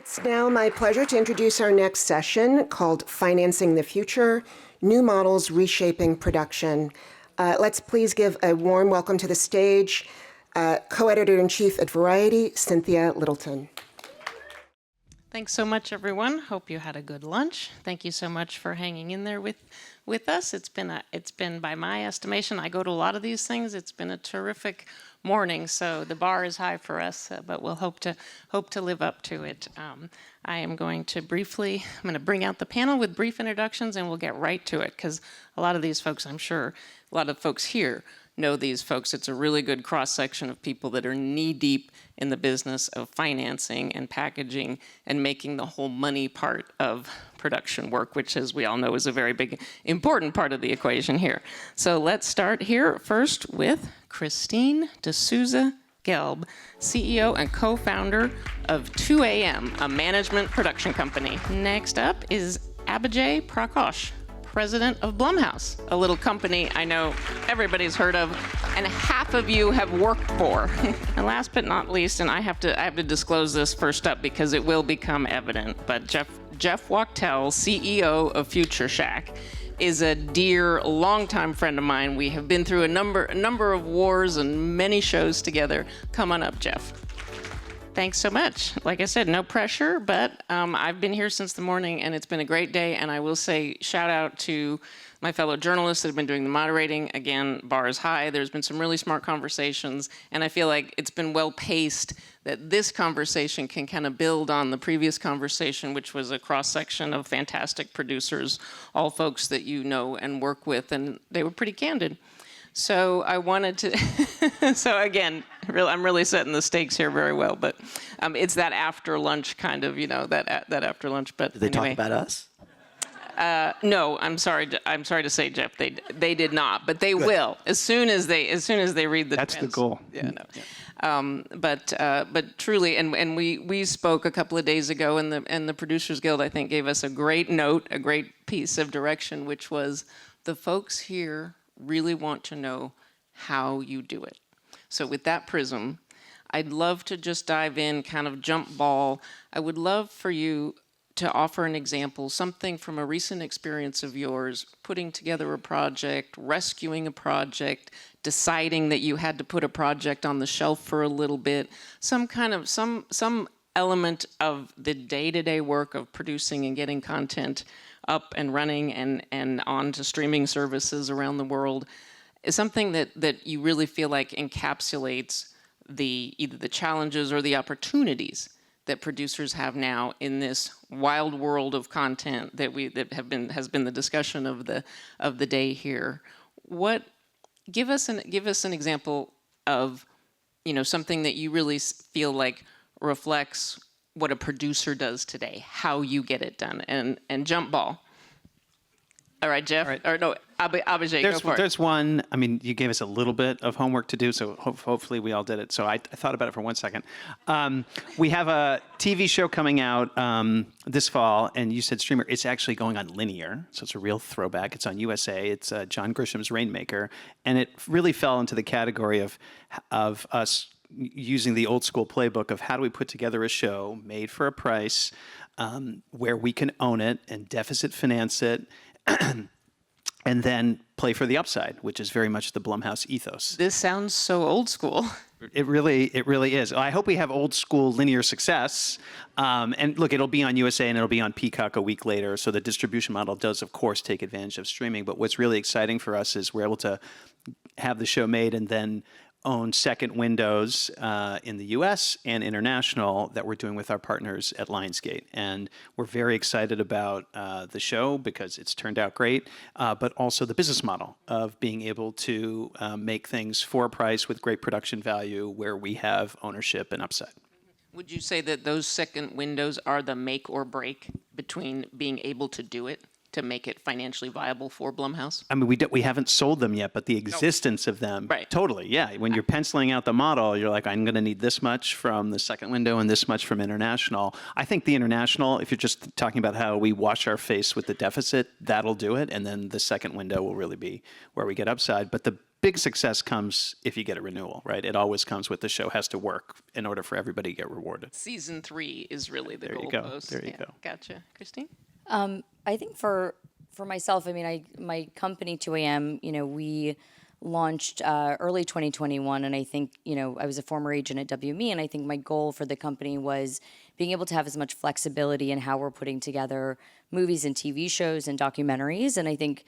It's now my pleasure to introduce our next session called Financing the Future, New Models Reshaping Production. Let's please give a warm welcome to the stage, co-editor-in-chief at Variety, Cynthia Littleton. Thanks so much, everyone. Hope you had a good lunch. Thank you so much for hanging in there with us. It's been, by my estimation, I go to a lot of these things. It's been a terrific morning, so the bar is high for us, but we'll hope to live up to it. I am going to bring out the panel with brief introductions, and we'll get right to it, because a lot of these folks, I'm sure, a lot of folks here know these folks. It's a really good cross-section of people that are knee-deep in the business of financing and packaging and making the whole money part of production work, which, as we all know, is a very big, important part of the equation here. So let's start here first with Christine D'Souza Gelb, CEO and co-founder of 2AM, a management production company. Next up is Abhijay Prakash, president of Blumhouse, a little company I know everybody's heard of and half of you have worked for. And last but not least, and I have to disclose this first up because it will become evident, but Jeff Wachtel, CEO of Future Shack, is a dear, longtime friend of mine. We have been through a number of wars and many shows together. Come on up, Jeff. Thanks so much. Like I said, no pressure, but I've been here since the morning and it's been a great day. And I will say shout out to my fellow journalists that have been doing the moderating. Again, bar is high. There's been some really smart conversations. And I feel like it's been well paced that this conversation can kind of build on the previous conversation, which was a cross-section of fantastic producers, all folks that you know and work with. And they were pretty candid. So I wanted to, so again, I'm really setting the stakes here very well, but it's that after lunch kind of, that after lunch. But did they anyway. talk about us? No, I'm sorry to say, Jeff, they did not, but they Good. Will as soon as they read the. That's the goal. Yeah, no. Yeah. But truly, and we spoke a couple of days ago, and the Producers Guild, I think, gave us a great note, a great piece of direction, which was the folks here really want to know how you do it. So with that prism, I'd love to just dive in, kind of jump ball. I would love for you to offer an example, something from a recent experience of yours, putting together a project, rescuing a project, deciding that you had to put a project on the shelf for a little bit, some element of the day-to-day work of producing and getting content up and running and on to streaming services around the world, is something that you really feel like encapsulates either the challenges or the opportunities that producers have now in this wild world of content that has been the discussion of the day here. Give us an example of something that you really feel like reflects what a producer does today, how you get it done, and jump ball. All right, Jeff. All right. Or no, Abhijay, go for it. There's one. I mean, you gave us a little bit of homework to do, so hopefully we all did it. So I thought about it for 1 second. We have a TV show coming out this fall, and you said streamer. It's actually going on linear, so it's a real throwback. It's on USA. It's John Grisham's Rainmaker, and it really fell into the category of us using the old school playbook of how do we put together a show made for a price where we can own it and deficit finance it and then play for the upside, which is very much the Blumhouse ethos. This sounds so old school. It really is. I hope we have old school linear success. And look, it'll be on USA and it'll be on Peacock a week later. So the distribution model does, of course, take advantage of streaming. But what's really exciting for us is we're able to have the show made and then own second windows in the US and international that we're doing with our partners at Lionsgate. And we're very excited about the show because it's turned out great, but also the business model of being able to make things for a price with great production value where we have ownership and upside. Would you say that those second windows are the make or break between being able to do it, to make it financially viable for Blumhouse? I mean, we haven't sold them yet, but the existence of them, right. Totally, yeah. When you're penciling out the model, you're like, I'm going to need this much from the second window and this much from international. I think the international, if you're just talking about how we wash our face with the deficit, that'll do it. And then the second window will really be where we get upside. But the big success comes if you get a renewal, right? It always comes with the show has to work in order for everybody to get rewarded. Season 3 is really the There you go. goalpost. There you go. Gotcha. Christine? I think for myself, I mean, my company 2AM, we launched early 2021, and I think I was a former agent at WME, and I think my goal for the company was being able to have as much flexibility in how we're putting together movies and TV shows and documentaries, and I think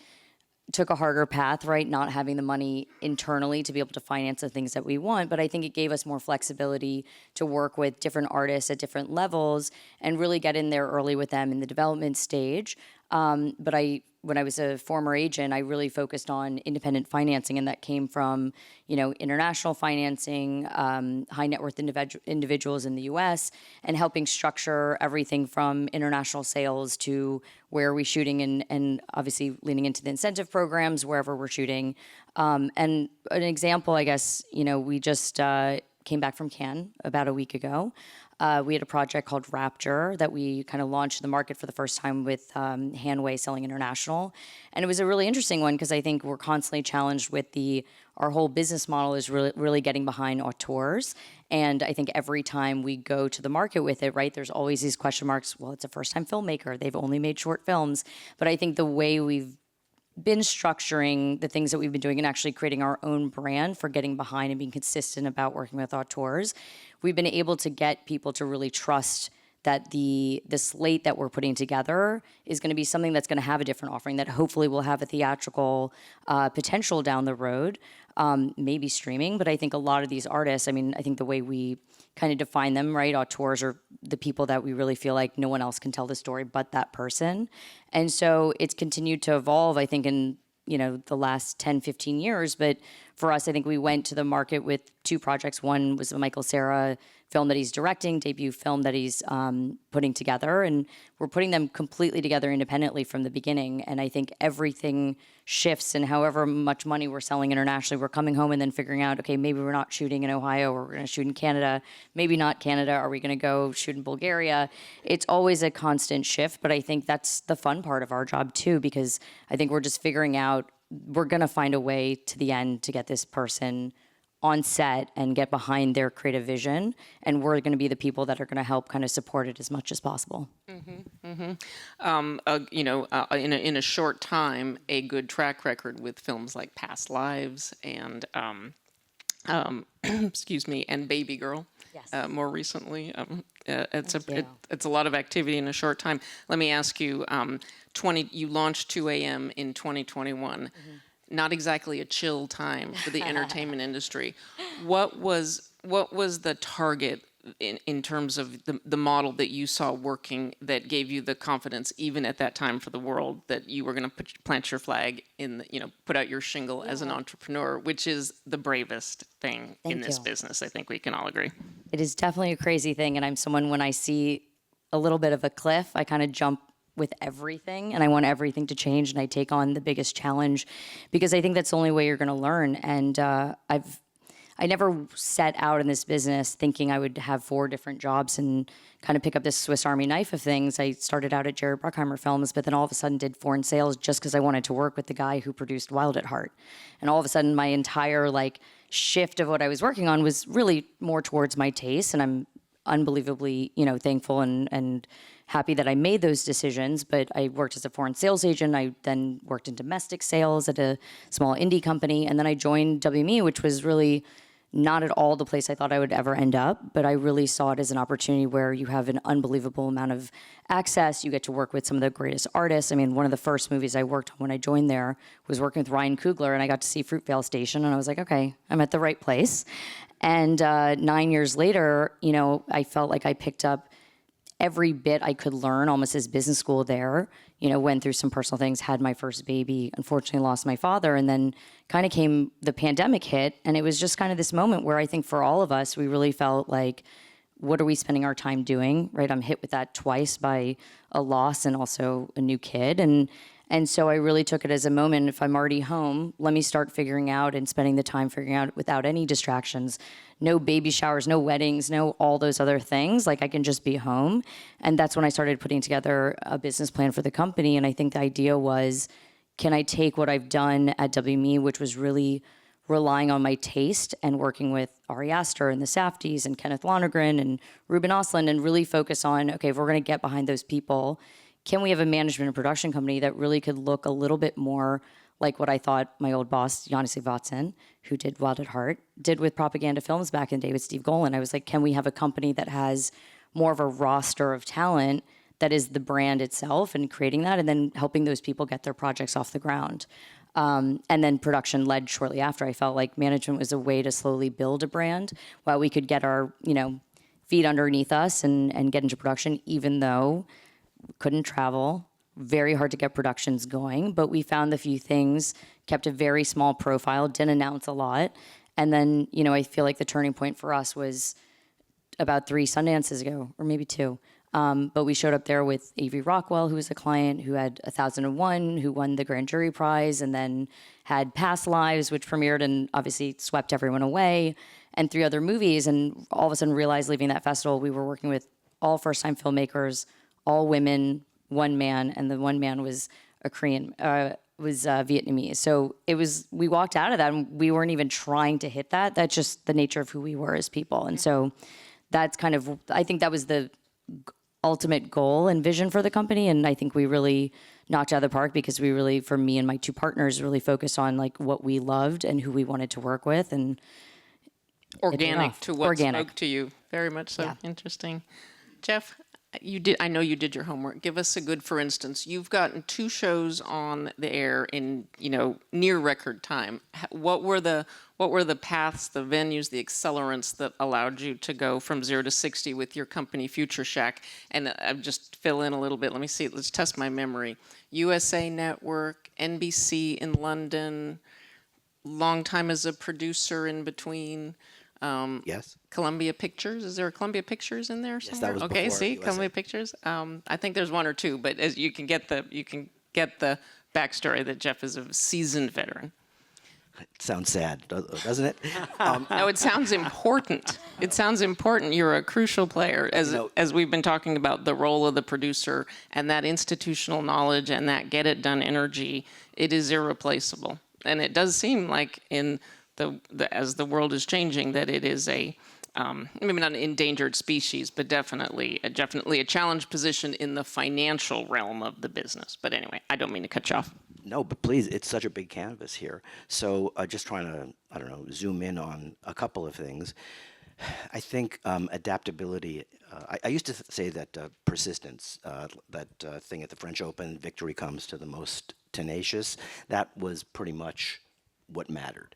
took a harder path, right? Not having the money internally to be able to finance the things that we want, but I think it gave us more flexibility to work with different artists at different levels and really get in there early with them in the development stage. But when I was a former agent, I really focused on independent financing, and that came from, international financing, high net worth individuals in the U.S., and helping structure everything from international sales to where are we shooting, and obviously leaning into the incentive programs wherever we're shooting. And an example, I guess, we just came back from Cannes about a week ago. We had a project called Rapture that we kind of launched in the market for the first time with Hanway Selling International. And it was a really interesting one because I think we're constantly challenged with our whole business model is really getting behind auteurs. And I think every time we go to the market with it, right, there's always these question marks. Well, it's a first-time filmmaker. They've only made short films. But I think the way we've been structuring the things that we've been doing and actually creating our own brand for getting behind and being consistent about working with auteurs, we've been able to get people to really trust that the slate that we're putting together is going to be something that's going to have a different offering, that hopefully will have a theatrical potential down the road, maybe streaming. But I think a lot of these artists, I mean, I think the way we kind of define them, right, auteurs are the people that we really feel like no one else can tell the story but that person. And so it's continued to evolve, I think, in the last 10, 15 years. But for us, I think we went to the market with 2 projects. One was the Michael Cera film that he's directing, debut film that he's putting together. And we're putting them completely together independently from the beginning. And I think everything shifts, and however much money we're selling internationally, we're coming home and then figuring out, okay, maybe we're not shooting in Ohio, or we're going to shoot in Canada. Maybe not Canada. Are we going to go shoot in Bulgaria? It's always a constant shift. But I think that's the fun part of our job too, because I think we're just figuring out, we're going to find a way to the end to get this person on set and get behind their creative vision, and we're going to be the people that are going to help kind of support it as much as possible. In a short time, a good track record with films like Past Lives and excuse me, and BABYGIRL. Yes. More recently, it's a lot of activity in a short time. Let me ask you, you launched 2AM in 2021. Mm-hmm. Not exactly a chill time for the entertainment industry. What was the target in terms of the model that you saw working that gave you the confidence, even at that time, for the world, that you were going to plant your flag in, put out your shingle as an entrepreneur, which is the bravest thing in this business. I think we can all agree. It is definitely a crazy thing, and I'm someone, when I see a little bit of a cliff, I kind of jump with everything, and I want everything to change, and I take on the biggest challenge because I think that's the only way you're going to learn. And I never set out in this business thinking I would have 4 different jobs and kind of pick up this Swiss Army knife of things. I started out at Jared Bruckheimer Films, but then all of a sudden did foreign sales just because I wanted to work with the guy who produced Wild at Heart. And all of a sudden my entire shift of what I was working on was really more towards my taste, and I'm unbelievably thankful and happy that I made those decisions. But I worked as a foreign sales agent. I then worked in domestic sales at a small indie company, and then I joined WME, which was really not at all the place I thought I would ever end up, but I really saw it as an opportunity where you have an unbelievable amount of access. You get to work with some of the greatest artists. I mean, one of the first movies I worked on when I joined there was working with Ryan Coogler, and I got to see Fruitvale Station, and I was like, okay, I'm at the right place. And 9 years later, I felt like I picked up every bit I could learn almost as business school there. Went through some personal things, had my first baby, unfortunately lost my father, and then kind of came the pandemic hit. And it was just kind of this moment where I think for all of us, we really felt like, what are we spending our time doing, right? I'm hit with that twice by a loss and also a new kid. And so I really took it as a moment, if I'm already home, let me start figuring out and spending the time figuring out without any distractions, no baby showers, no weddings, no all those other things, I can just be home. And that's when I started putting together a business plan for the company. And I think the idea was, can I take what I've done at WME, which was really relying on my taste and working with Ari Aster and the Safdies and Kenneth Lonergan and Ruben Ostlund and really focus on, okay, if we're going to get behind those people, can we have a management and production company that really could look a little bit more like what I thought my old boss, Janisse Watson, who did Wild at Heart, did with Propaganda Films back in the day with Steve Golan. I was like, can we have a company that has more of a roster of talent that is the brand itself and creating that and then helping those people get their projects off the ground? And then production led shortly after. I felt like management was a way to slowly build a brand while we could get our, feet underneath us and get into production, even though we couldn't travel, very hard to get productions going. But we found the few things, kept a very small profile, didn't announce a lot. And then, I feel like the turning point for us was about 3 Sundances ago, or maybe 2. But we showed up there with Avery Rockwell, who was a client who had 1001, who won the grand jury prize, and then had Past Lives, which premiered and obviously swept everyone away, and 3 other movies. And all of a sudden realized leaving that festival, we were working with all first-time filmmakers, all women, one man, and the one man was a Korean, was Vietnamese. So we walked out of that and we weren't even trying to hit that. That's just the nature of who we were as people. And so that's kind of, I think that was the ultimate goal and vision for the company, and I think we really knocked it out of the park because we really, for me and my 2 partners, really focused on like what we loved and who we wanted to work with, and Organic to what Organic. spoke to you. Very much so. Yeah. Interesting. Jeff, I know you did your homework. Give us a good, for instance, you've gotten 2 shows on the air in, near record time. What were the paths, the venues, the accelerants that allowed you to go from 0 to 60 with your company, Future Shack? And just fill in a little bit. Let me see. Let's test my memory. USA Network, NBC in London, long time as a producer in between. Yes. Columbia Pictures. Is there a Columbia Pictures in there somewhere? that was okay. before See, USA. Columbia Pictures. I think there's 1 or 2, but as you can get the backstory that Jeff is a seasoned veteran. It sounds sad, doesn't it? No, it sounds important. It sounds important. You're a crucial player, as we've been talking about the role of the producer and that institutional knowledge and that get it done energy. It is irreplaceable, and it does seem like in as the world is changing, that it is maybe not an endangered species, but definitely a challenged position in the financial realm of the business. But anyway, I don't mean to cut you off. No, but please, it's such a big canvas here. So just trying to, zoom in on a couple of things. I think adaptability, I used to say that persistence, that thing at the French Open, victory comes to the most tenacious, that was pretty much what mattered.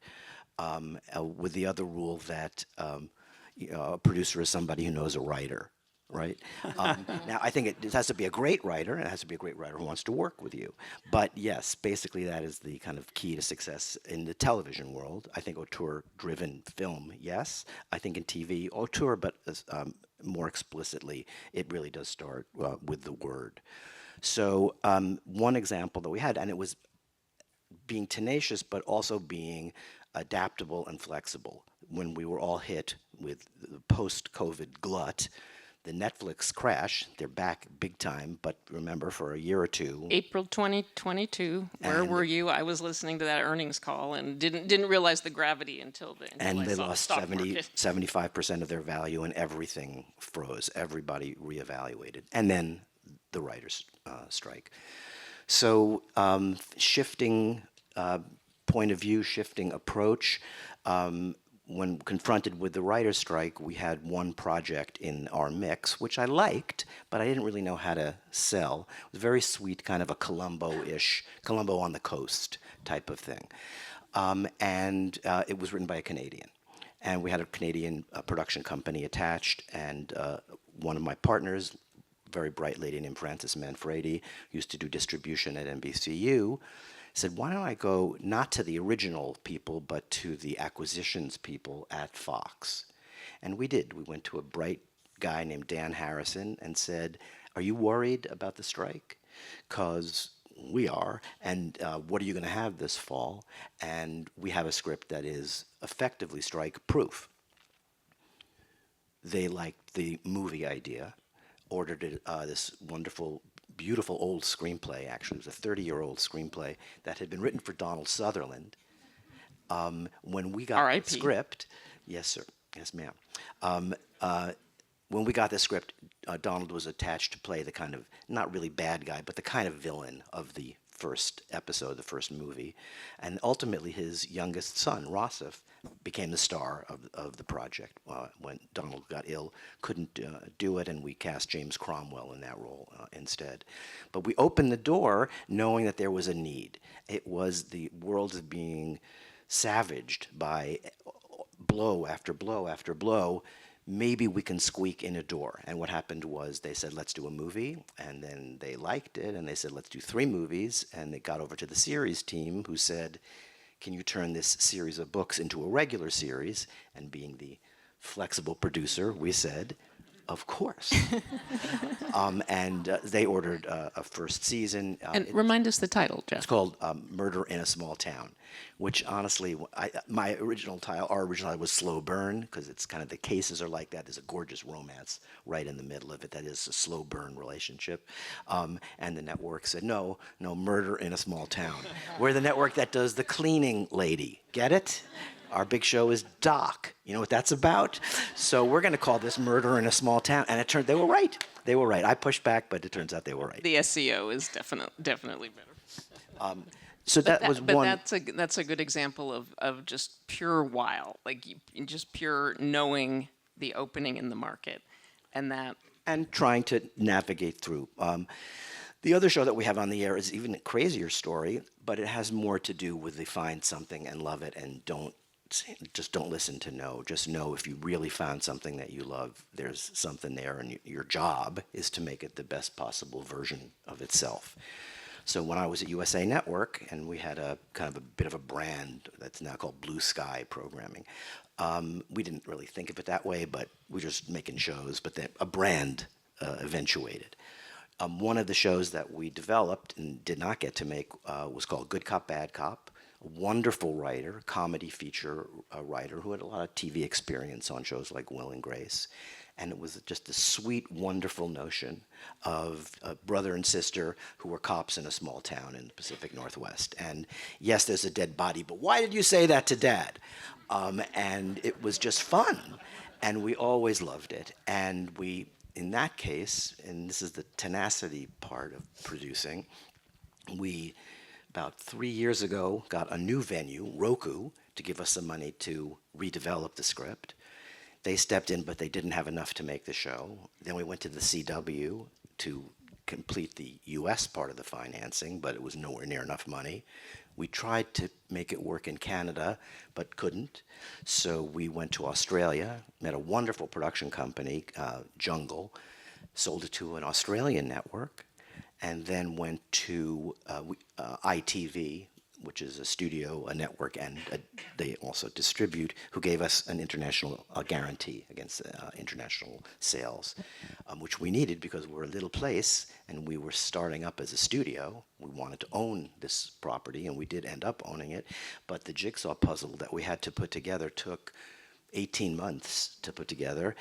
With the other rule that a producer is somebody who knows a writer, right? Now, I think it has to be a great writer, and it has to be a great writer who wants to work with you. But yes, basically that is the kind of key to success in the television world. I think auteur-driven film, yes. I think in TV, auteur, but more explicitly, it really does start with the word. So one example that we had, and it was being tenacious, but also being adaptable and flexible. When we were all hit with the post-COVID glut, the Netflix crash, they're back big time, but remember, for a year or 2. April 2022, where were you? I was listening to that earnings call and didn't realize the gravity until They I saw lost the stock market. 75% of their value, and everything froze. Everybody reevaluated. And then the writers' strike. So shifting point of view, shifting approach. When confronted with the writer's strike, we had one project in our mix, which I liked, but I didn't really know how to sell. It was very sweet, kind of a Columbo-ish, Columbo on the coast type of thing. And it was written by a Canadian. And we had a Canadian production company attached, and one of my partners, very bright lady named Frances Manfredi, used to do distribution at NBCU, said, why don't I go not to the original people, but to the acquisitions people at Fox? And we did. We went to a bright guy named Dan Harrison and said, are you worried about the strike? Because we are. And what are you going to have this fall? And we have a script that is effectively strike-proof. They liked the movie idea, ordered it, this wonderful, beautiful old screenplay, actually. It was a 30-year-old screenplay that had been written for Donald Sutherland. When we got R.I.P. the script, yes, sir, yes, ma'am. When we got the script, Donald was attached to play the kind of, not really bad guy, but the kind of villain of the first episode, the first movie. And ultimately his youngest son, Rossif, became the star of the project. When Donald got ill, couldn't do it, and we cast James Cromwell in that role instead. But we opened the door knowing that there was a need. It was the world of being savaged by blow after blow after blow. Maybe we can squeak in a door. And what happened was they said, let's do a movie. And then they liked it. And they said, let's do 3 movies. And they got over to the series team, who said, can you turn this series of books into a regular series? And being the flexible producer, we said, of course. And they ordered a first season. And remind us the title, Jeff. It's called Murder in a Small Town, which honestly, our original title was Slow Burn, because it's kind of, the cases are like that. There's a gorgeous romance right in the middle of it that is a slow burn relationship. And the network said, no, Murder in a Small Town. We're the network that does the cleaning lady. Get it? Our big show is Doc. You know what that's about? So we're going to call this Murder in a Small Town. And it turned, they were right. They were right. I pushed back, but it turns out they were right. The SEO is definitely better. So that was but one. That's a good example of just pure wow, like just pure knowing the opening in the market, and that. And trying to navigate through. The other show that we have on the air is even a crazier story, but it has more to do with the find something and love it, and don't listen to no. Just know if you really found something that you love, there's something there, and your job is to make it the best possible version of itself. So when I was at USA Network, and we had a kind of a bit of a brand that's now called Blue Sky Programming, we didn't really think of it that way, but we were just making shows, but then a brand eventuated. One of the shows that we developed and did not get to make was called Good Cop, Bad Cop. A wonderful writer, comedy feature writer who had a lot of TV experience on shows like Will and Grace. And it was just a sweet, wonderful notion of a brother and sister who were cops in a small town in the Pacific Northwest. And yes, there's a dead body, but why did you say that to Dad? And it was just fun. And we always loved it. And we, in that case, and this is the tenacity part of producing, we, about 3 years ago, got a new venue, Roku, to give us some money to redevelop the script. They stepped in, but they didn't have enough to make the show. Then we went to the CW to complete the US part of the financing, but it was nowhere near enough money. We tried to make it work in Canada, but couldn't. So we went to Australia, met a wonderful production company, Jungle, sold it to an Australian network, and then went to ITV, which is a studio, a network, and they also distribute, who gave us an international guarantee against international sales, which we needed because we're a little place and we were starting up as a studio. We wanted to own this property, and we did end up owning it, but the jigsaw puzzle that we had to put together took 18 months to put together.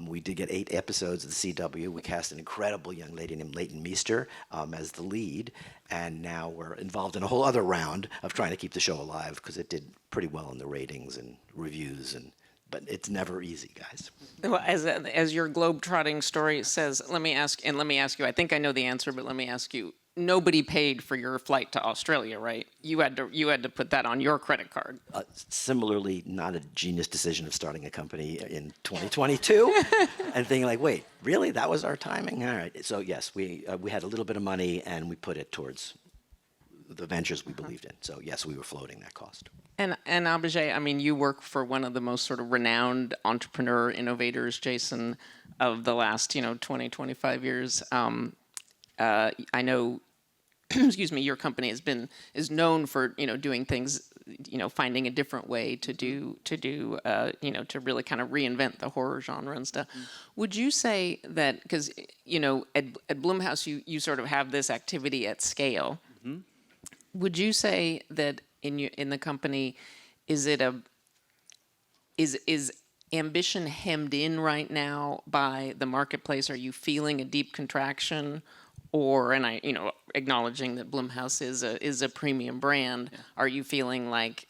We did get 8 episodes of the CW. We cast an incredible young lady named Leighton Meester as the lead, and now we're involved in a whole other round of trying to keep the show alive because it did pretty well in the ratings and reviews, but it's never easy, guys. Well, as your globe-trotting story says, let me ask you, I think I know the answer, but let me ask you, nobody paid for your flight to Australia, right? You had to put that on your credit card. Similarly, not a genius decision of starting a company in 2022 and thinking like, wait, really? That was our timing? All right. So yes, we had a little bit of money and we put it towards the ventures we believed in. So yes, we were floating that cost. And Abhijay, I mean, you work for one of the most sort of renowned entrepreneur innovators, Jason, of the last 20, 25 years. I know, excuse me, your company is known for doing things, finding a different way to really kind of reinvent the horror genre and stuff. Would you say that, because at Blumhouse you sort of have this activity at scale? Would you say that in the company, is ambition hemmed in right now by the marketplace? Are you feeling a deep contraction? Or, and acknowledging that Blumhouse is a premium brand, are you feeling like,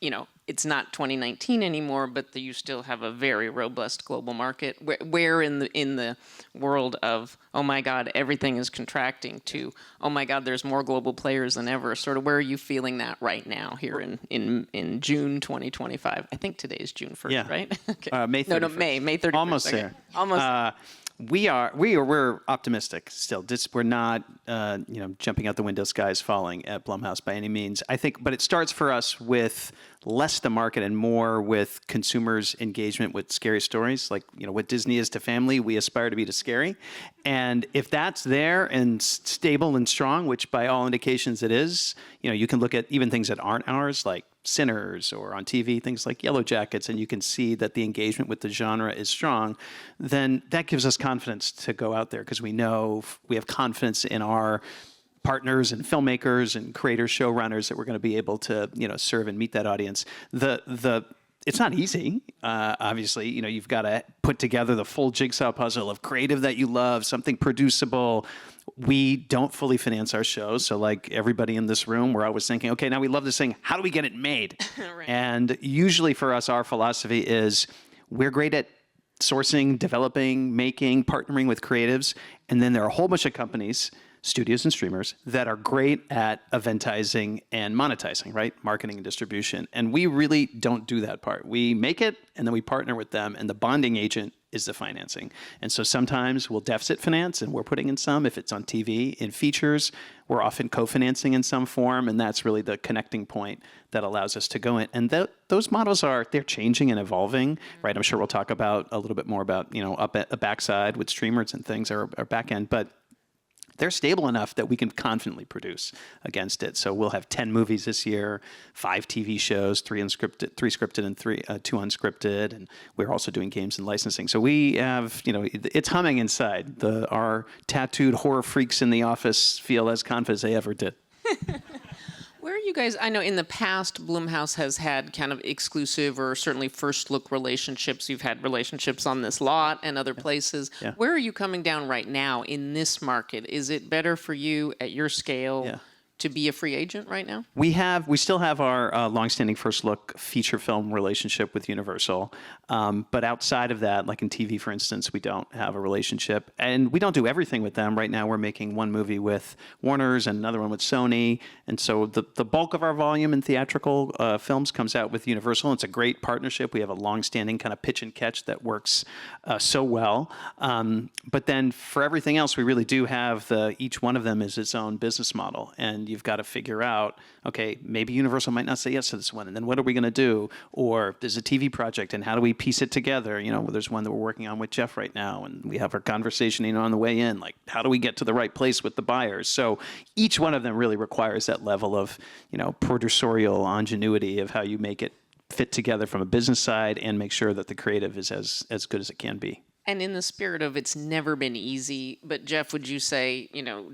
it's not 2019 anymore, but you still have a very robust global market. Where in the world of, oh my God, everything is contracting, to, oh my God, there's more global players than ever, sort of where are you feeling that right now here in June 2025? I think today is June 1st, Yeah. right? Okay. May 31st. No, May 31st. Almost okay. there. Almost. We're optimistic still. We're not jumping out the window, skies falling at Blumhouse by any means. I think, but it starts for us with less the market and more with consumers' engagement with scary stories. Like what Disney is to family, we aspire to be to scary. And if that's there and stable and strong, which by all indications it is, you can look at even things that aren't ours, like Sinners, or on TV, things like Yellow Jackets, and you can see that the engagement with the genre is strong, then that gives us confidence to go out there because we know we have confidence in our partners and filmmakers and creators, showrunners that we're going to be able to, serve and meet that audience. It's not easy. Obviously, you've got to put together the full jigsaw puzzle of creative that you love, something producible. We don't fully finance our shows. So like everybody in this room, we're always thinking, okay, now we love this thing. How do we get it made? Right. And usually for us, our philosophy is we're great at sourcing, developing, making, partnering with creatives. And then there are a whole bunch of companies, studios and streamers, that are great at eventizing and monetizing, right? Marketing and distribution. And we really don't do that part. We make it and then we partner with them, and the bonding agent is the financing. And so sometimes we'll deficit finance, and we're putting in some if it's on TV. In features, we're often co-financing in some form, and that's really the connecting point that allows us to go in. And those models they're changing and evolving, right? I'm sure we'll talk about a little bit more about, up at the backside with streamers and things, or back end, but they're stable enough that we can confidently produce against it. So we'll have 10 movies this year, 5 TV shows, 3 scripted and 2 unscripted, and we're also doing games and licensing. So we have, it's humming inside. Our tattooed horror freaks in the office feel as confident as they ever did. Where are you guys? I know in the past, Blumhouse has had kind of exclusive or certainly first look relationships. You've had relationships on this lot and other places. Yeah. Where are you coming down right now in this market? Is it better for you at your scale to be a free agent right now? We still have our longstanding first look feature film relationship with Universal. But outside of that, like in TV, for instance, we don't have a relationship. And we don't do everything with them. Right now, we're making one movie with Warner's and another one with Sony. And so the bulk of our volume in theatrical films comes out with Universal. It's a great partnership. We have a longstanding kind of pitch and catch that works so well. But then for everything else, we really do have each one of them is its own business model. And you've got to figure out, okay, maybe Universal might not say yes to this one, and then what are we going to do? Or there's a TV project, and how do we piece it together? There's one that we're working on with Jeff right now, and we have our conversation, on the way in, like, how do we get to the right place with the buyers? So each one of them really requires that level of, producerial ingenuity of how you make it fit together from a business side and make sure that the creative is as good as it can be. And in the spirit of it's never been easy, but Jeff, would you say,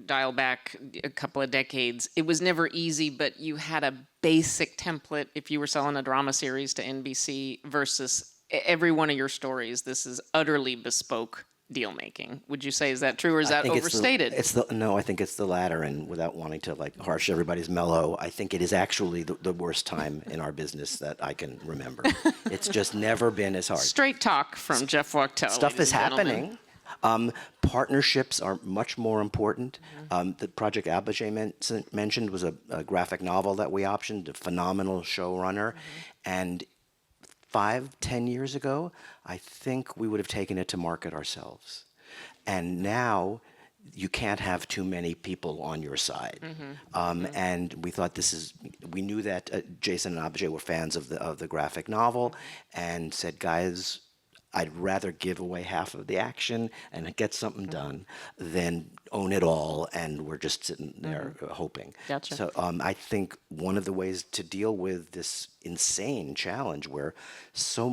dial back a couple of decades, it was never easy, but you had a basic template if you were selling a drama series to NBC versus every one of your stories, this is utterly bespoke deal making. Would you say, is that true, or is that overstated? No, I think it's the latter, and without wanting to harsh everybody's mellow, I think it is actually the worst time in our business that I can remember. It's just never been as hard. Straight talk from Jeff Wachtel. Stuff is happening. Partnerships are much more important. The project Abhijay mentioned was a graphic novel that we optioned, a phenomenal showrunner, and 5-10 years ago, I think we would have taken it to market ourselves. And now you can't have too many people on your side. And we thought we knew that Jason and Abhijay were fans of the graphic novel, and said, guys, I'd rather give away half of the action and get something done than own it all, and we're just sitting there hoping. Gotcha. So I think one of the ways to deal with this insane challenge where so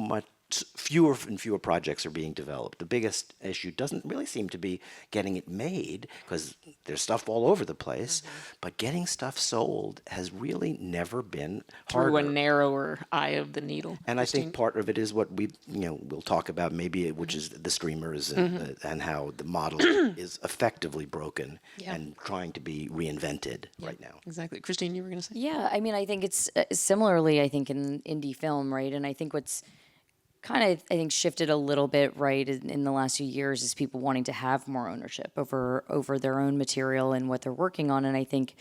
fewer and fewer projects are being developed. The biggest issue doesn't really seem to be getting it made, because there's stuff all over the place, but getting stuff sold has really never been harder. Through a narrower eye of the needle. And I think part of it is what we'll talk about maybe, which is the streamers and how the model is effectively broken and trying to be reinvented right now. Exactly. Christine, you were going to say? Yeah, I mean, I think it's similarly, I think, in indie film, right? And I think what's kind of, I think, shifted a little bit, right, in the last few years is people wanting to have more ownership over their own material and what they're working on. And I think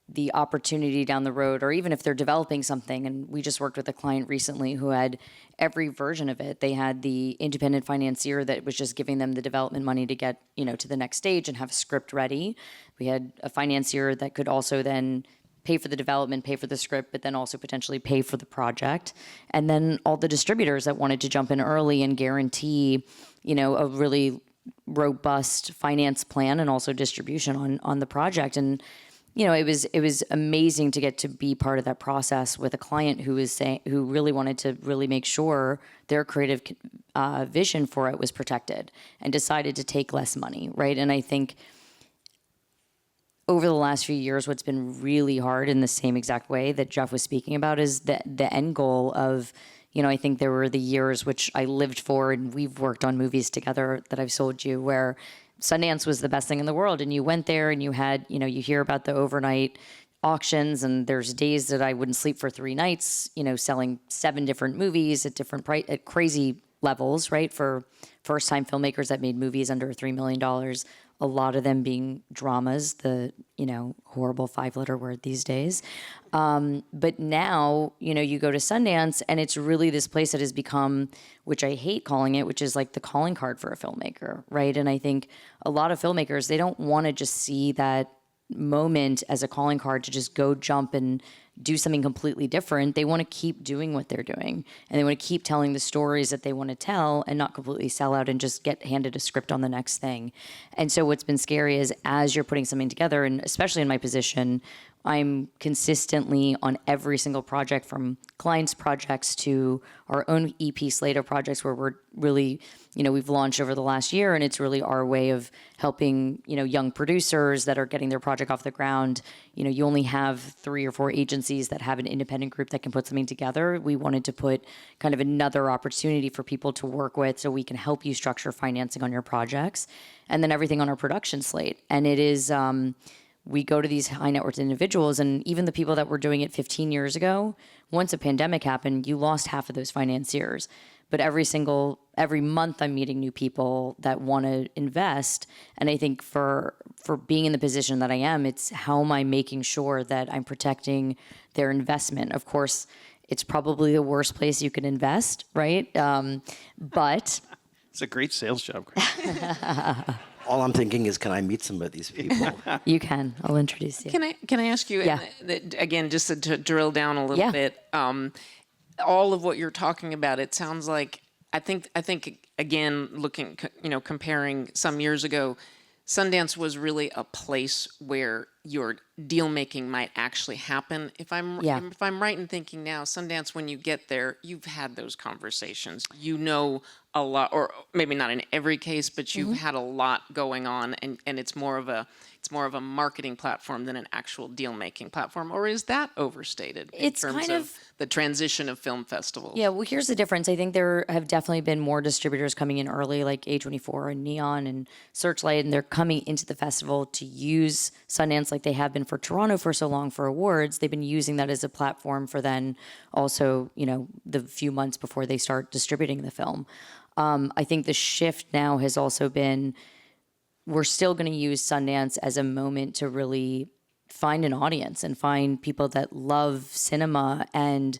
the opportunity down the road, or even if they're developing something, and we just worked with a client recently who had every version of it. They had the independent financier that was just giving them the development money to get, to the next stage and have a script ready. We had a financier that could also then pay for the development, pay for the script, but then also potentially pay for the project. And then all the distributors that wanted to jump in early and guarantee, a really robust finance plan and also distribution on the project. And, it was amazing to get to be part of that process with a client who really wanted to really make sure their creative vision for it was protected and decided to take less money, right? And I think over the last few years, what's been really hard in the same exact way that Jeff was speaking about is the end goal of, I think there were the years which I lived for, and we've worked on movies together that I've sold you, where Sundance was the best thing in the world. And you went there and you had, you hear about the overnight auctions, and there's days that I wouldn't sleep for 3 nights, selling 7 different movies at different at crazy levels, right? For first-time filmmakers that made movies under $3 million, a lot of them being dramas, the, horrible 5-letter word these days. But now, you go to Sundance and it's really this place that has become, which I hate calling it, which is like the calling card for a filmmaker, right? And I think a lot of filmmakers, they don't want to just see that moment as a calling card to just go jump and do something completely different. They want to keep doing what they're doing, and they want to keep telling the stories that they want to tell and not completely sell out and just get handed a script on the next thing. And so what's been scary is as you're putting something together, and especially in my position, I'm consistently on every single project, from clients' projects to our own EP slate of projects, where we're really, we've launched over the last year, and it's really our way of helping, young producers that are getting their project off the ground. You only have 3 or 4 agencies that have an independent group that can put something together. We wanted to put kind of another opportunity for people to work with, so we can help you structure financing on your projects, and then everything on our production slate. And it is, we go to these high net worth individuals, and even the people that were doing it 15 years ago, once a pandemic happened, you lost half of those financiers. But every month I'm meeting new people that want to invest. And I think for being in the position that I am, it's how am I making sure that I'm protecting their investment? Of course, it's probably the worst place you can invest, right? But it's a great sales job. All I'm thinking is, can I meet some of these people? You can. I'll introduce you. Can I ask you, Yeah. again, just to drill down a little bit, all of what you're talking about, it sounds like, I think again, looking, comparing some years ago, Sundance was really a place where your deal making might actually happen. If I'm right in thinking now, Sundance, when you get there, you've had those conversations. A lot, or maybe not in every case, but you've had a lot going on, and it's more of a marketing platform than an actual deal making platform. Or is that overstated in terms of the transition of film festivals? Yeah, well, here's the difference. I think there have definitely been more distributors coming in early, like A24 and Neon and Searchlight, and they're coming into the festival to use Sundance like they have been for Toronto for so long for awards. They've been using that as a platform for then also, the few months before they start distributing the film. I think the shift now has also been, we're still going to use Sundance as a moment to really find an audience and find people that love cinema and,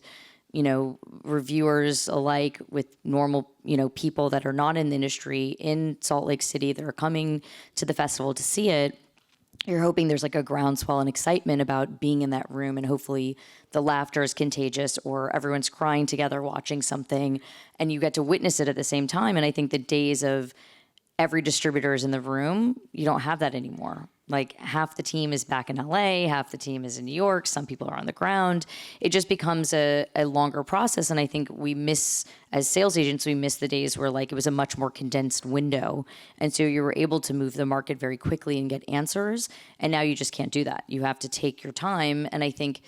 reviewers alike with normal, people that are not in the industry in Salt Lake City that are coming to the festival to see it. You're hoping there's like a groundswell and excitement about being in that room, and hopefully the laughter is contagious, or everyone's crying together watching something and you get to witness it at the same time. And I think the days of every distributor is in the room, you don't have that anymore. Like half the team is back in LA, half the team is in New York, some people are on the ground. It just becomes a longer process. And I think as sales agents, we miss the days where like it was a much more condensed window. And so you were able to move the market very quickly and get answers. And now you just can't do that. You have to take your time. And I think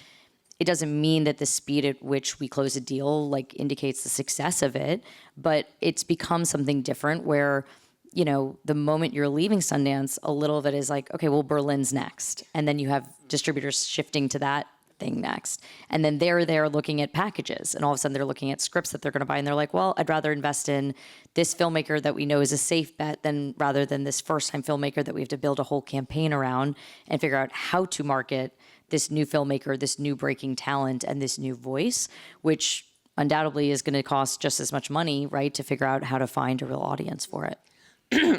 it doesn't mean that the speed at which we close a deal like indicates the success of it, but it's become something different where, you know, the moment you're leaving Sundance, a little of it is like, okay, well, Berlin's next. And then you have distributors shifting to that thing next. And then they're looking at packages. And all of a sudden they're looking at scripts that they're going to buy. And they're like, well, I'd rather invest in this filmmaker that we know is a safe bet rather than this first-time filmmaker that we have to build a whole campaign around and figure out how to market this new filmmaker, this new breaking talent, and this new voice, which undoubtedly is going to cost just as much money, right, to figure out how to find a real audience for it.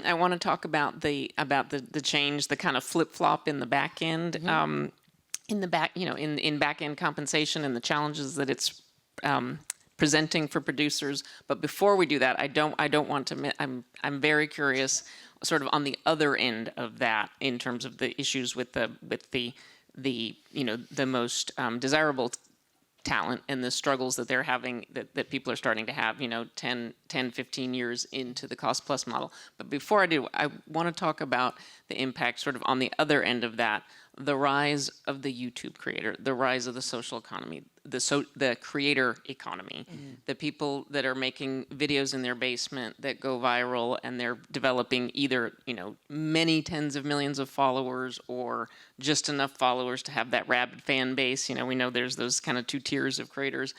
I want to talk about the change, the kind of flip flop in the back end, in back end compensation and the challenges that it's presenting for producers. But before we do that, I don't want to. I'm very curious, sort of on the other end of that, in terms of the issues with the most desirable talent and the struggles that they're having, that people are starting to have, 10, 15 years into the cost plus model. But before I do, I want to talk about the impact sort of on the other end of that, the rise of the YouTube creator, the rise of the social economy, the creator economy, the people that are making videos in their basement that go viral, and they're developing either, many tens of millions of followers or just enough followers to have that rabid fan base. We know there's those kind of two tiers of creators.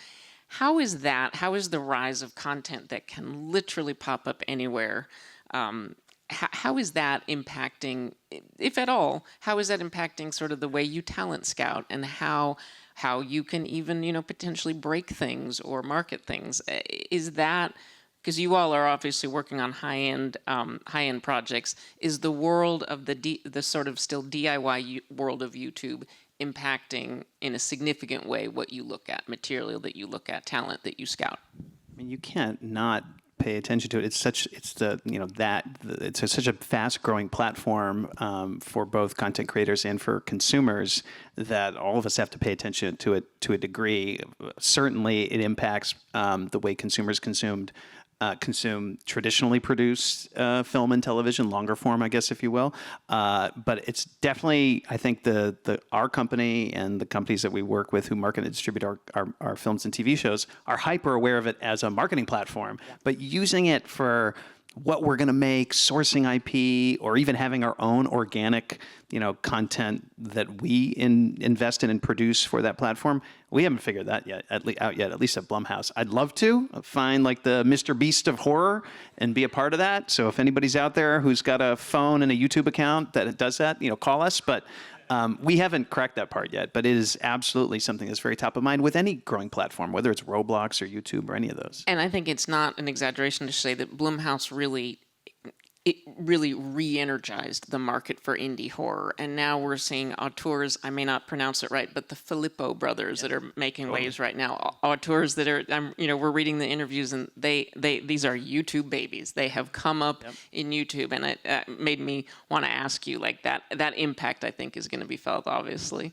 How is the rise of content that can literally pop up anywhere? How is that impacting, if at all, how is that impacting sort of the way you talent scout, and how you can even, potentially break things or market things? Is that, because you all are obviously working on high-end projects, is the world of the sort of still DIY world of YouTube impacting in a significant way what you look at, material that you look at, talent that you scout? I mean, you can't not pay attention to it. It's such a fast-growing platform for both content creators and for consumers that all of us have to pay attention to it to a degree. Certainly, it impacts the way consumers consume traditionally produced film and television, longer form, I guess, if you will. But it's definitely, I think, our company and the companies that we work with who market and distribute our films and TV shows are hyper aware of it as a marketing platform, but using it for what we're going to make, sourcing IP, or even having our own organic, content that we invest in and produce for that platform. We haven't figured that out yet, at least at Blumhouse. I'd love to find like the Mr. Beast of horror and be a part of that. So if anybody's out there who's got a phone and a YouTube account that does that, call us. But we haven't cracked that part yet, but it is absolutely something that's very top of mind with any growing platform, whether it's Roblox or YouTube or any of those. And I think it's not an exaggeration to say that Blumhouse really re-energized the market for indie horror. And now we're seeing auteurs, I may not pronounce it right, but the Filippo brothers that are making waves right now. Auteurs that are, we're reading the interviews, and these are YouTube babies. They have come up in YouTube, and it made me want to ask you, like, that impact, I think, is going to be felt, obviously